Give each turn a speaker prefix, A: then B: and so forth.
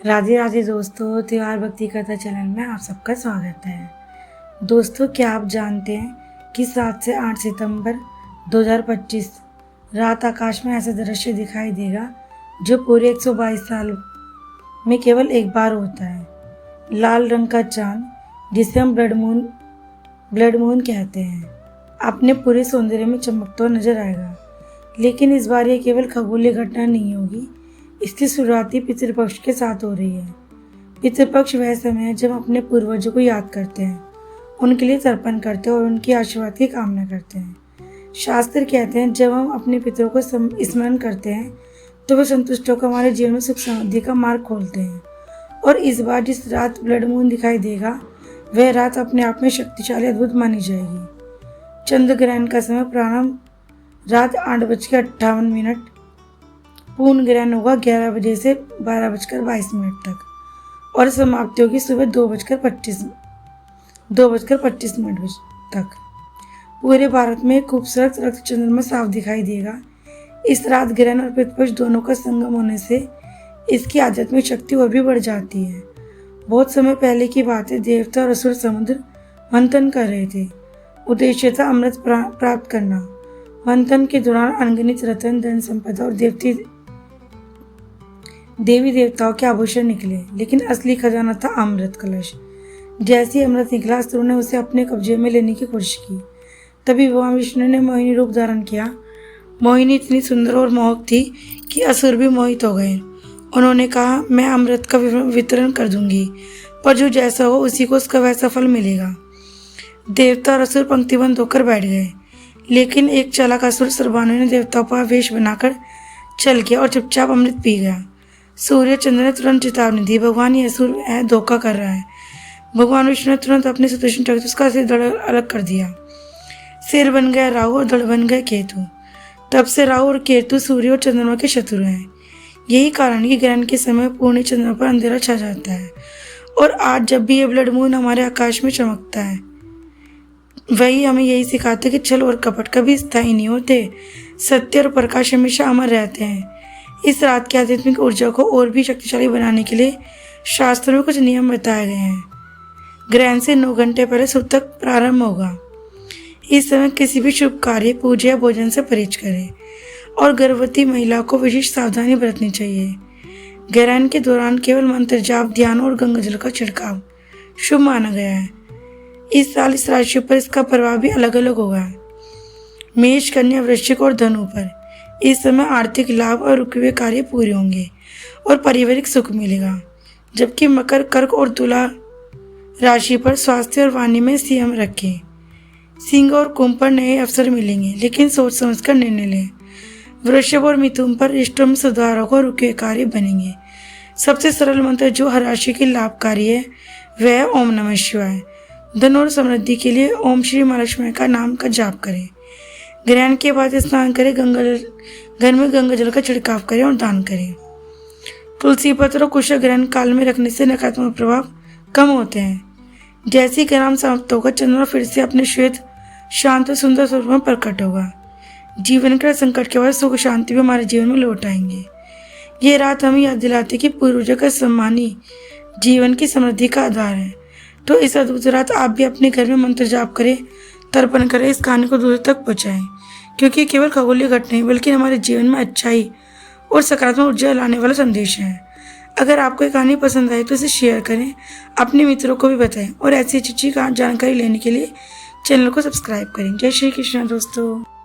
A: राधे राधे दोस्तों, त्योहार भक्ति कथा चैनल में आप सबका स्वागत है। दोस्तों, क्या आप जानते हैं कि 7 से 8 सितंबर 2025 रात आकाश में ऐसा दृश्य दिखाई देगा जो पूरे 122 साल में केवल एक बार होता है। लाल रंग का चांद, जिसे हम ब्लड मून कहते हैं, अपने पूरे सौंदर्य में चमकता हुआ नजर आएगा। लेकिन इस बार यह केवल खगोलीय घटना नहीं होगी, इसकी शुरुआती पितृपक्ष के साथ हो रही है। पितृपक्ष वह समय है जब हम अपने पूर्वजों को याद करते हैं, उनके लिए तर्पण करते हैं और उनकी आशीर्वाद की कामना करते हैं। शास्त्र कहते हैं जब हम अपने पितरों को स्मरण करते हैं तो वे संतुष्ट होकर हमारे जीवन में सुख समृद्धि का मार्ग खोलते हैं। और इस बार जिस रात ब्लड मून दिखाई देगा वह रात अपने आप में शक्तिशाली अद्भुत मानी जाएगी। चंद्र ग्रहण का समय प्रारंभ रात 8:58, पूर्ण ग्रहण होगा 11 बजे से 12:22 तक और समाप्ति होगी सुबह 2:25 तक। पूरे भारत में खूबसूरत रक्त चंद्रमा साफ दिखाई देगा। इस रात ग्रहण और पितृपक्ष दोनों का संगम होने से इसकी आध्यात्मिक शक्ति और भी बढ़ जाती है। बहुत समय पहले की बात है, देवता और असुर समुद्र मंथन कर रहे थे। उद्देश्य था अमृत प्राप्त करना। मंथन के दौरान अनगिनत रत्न, धन संपदा और देवी देवताओं के आभूषण निकले, लेकिन असली खजाना था अमृत कलश। जैसे ही अमृत निकला, असुरों ने उसे अपने कब्जे में लेने की कोशिश की। तभी भगवान विष्णु ने मोहिनी रूप धारण किया। मोहिनी इतनी सुंदर और मोहक थी कि असुर भी मोहित हो गए। उन्होंने कहा, मैं अमृत का वितरण कर दूंगी, पर जो जैसा हो उसी को उसका वैसा फल मिलेगा। देवता और असुर पंक्तिबद्ध होकर बैठ गए, लेकिन एक चालाक असुर सरबानु ने देवताओं पर वेश बनाकर चल गया और चुपचाप अमृत पी गया। सूर्य चंद्र ने तुरंत चेतावनी दी, भगवान ये असुर है, धोखा कर रहा है। भगवान विष्णु ने तुरंत अपने सुदर्शन चक्र से उसका सिर धड़ अलग कर दिया। सिर बन गया राहु और धड़ बन गए केतु। तब से राहु और केतु सूर्य और चंद्रमा के शत्रु हैं। यही कारण है कि ग्रहण के समय पूर्ण चंद्रमा पर अंधेरा छा जाता है। और आज जब भी ये ब्लड मून हमारे आकाश में चमकता है, वही हमें यही सिखाते हैं कि छल और कपट कभी स्थायी नहीं होते, सत्य और प्रकाश हमेशा अमर रहते हैं। इस रात की आध्यात्मिक ऊर्जा को और भी शक्तिशाली बनाने के लिए शास्त्रों में कुछ नियम बताए गए हैं। ग्रहण से 9 घंटे पहले सूतक प्रारंभ होगा। इस समय किसी भी शुभ कार्य, पूजा या भोजन से परहेज करें और गर्भवती महिला को विशेष सावधानी बरतनी चाहिए। ग्रहण के दौरान केवल मंत्र जाप, ध्यान और गंगा जल का छिड़काव शुभ माना गया है। इस साल इस राशि पर इसका प्रभाव भी अलग अलग होगा। मेष, कन्या, वृश्चिक और धनु पर इस समय आर्थिक लाभ और रुके हुए कार्य पूरे होंगे और पारिवारिक सुख मिलेगा। जबकि मकर, कर्क और तुला राशि पर स्वास्थ्य और वाणी में संयम रखें। सिंह और कुंभ पर नए अवसर मिलेंगे, लेकिन सोच समझकर निर्णय लें। वृषभ और मिथुन पर रिश्तों में सुधार होगा और रुके हुए कार्य बनेंगे। सबसे सरल मंत्र जो हर राशि के लाभकारी है वह है ओम नमः शिवाय। धन और समृद्धि के लिए ओम श्री महालक्ष्मी का नाम का जाप करें। ग्रहण के बाद स्नान करें, घर में गंगा जल का छिड़काव करें और दान करें। तुलसी पत्र और कुश ग्रहण काल में रखने से नकारात्मक प्रभाव कम होते हैं। जैसे ही ग्रहण समाप्त होगा, चंद्रमा फिर से अपने श्वेत, शांत और सुंदर स्वरूप में प्रकट होगा। जीवन के संकट के बाद सुख शांति भी हमारे जीवन में लौट आएंगे। ये रात हमें याद दिलाती है कि पूर्वजों का सम्मान ही जीवन की समृद्धि का आधार है। तो इस अद्भुत रात आप भी अपने घर में मंत्र जाप करें, तर्पण करें, इस कहानी को दूर तक पहुँचाएं, क्योंकि केवल खगोलीय घटना नहीं बल्कि हमारे जीवन में अच्छाई और सकारात्मक ऊर्जा लाने वाला संदेश है। अगर आपको ये कहानी पसंद आए तो इसे शेयर करें, अपने मित्रों को भी बताएं और ऐसी अच्छी जानकारी लेने के लिए चैनल को सब्सक्राइब करें। जय श्री कृष्ण दोस्तों।